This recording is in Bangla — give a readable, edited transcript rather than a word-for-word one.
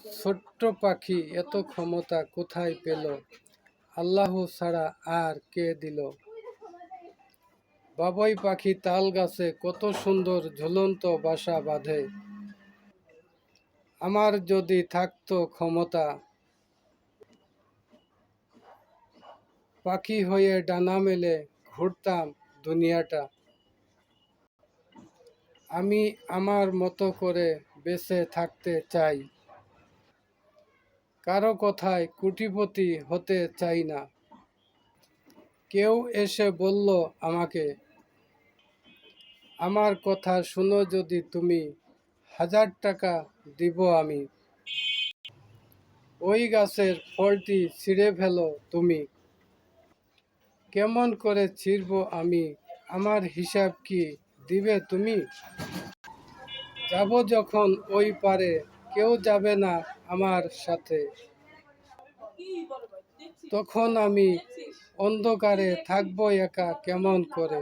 ছোট্ট পাখি এত ক্ষমতা কোথায় পেল? আল্লাহ ছাড়া আর কে দিল? বাবুই পাখি তাল গাছে কত সুন্দর ঝুলন্ত বাসা বাঁধে। আমার যদি থাকতো ক্ষমতা, পাখি হয়ে ডানা মেলে ঘুরতাম দুনিয়াটা। আমি আমার মতো করে বেঁচে থাকতে চাই, কারো কথায় কোটিপতি হতে চাই না। কেউ এসে বলল আমাকে, আমার কথা শুনো যদি তুমি, 1000 টাকা দিব আমি। ওই গাছের ফলটি ছিঁড়ে ফেলো তুমি। কেমন করে ছিঁড়ব আমি, আমার হিসাব কি দিবে তুমি? যাব যখন ওই পারে, কেউ যাবে না আমার সাথে। তখন আমি অন্ধকারে থাকবো একা কেমন করে।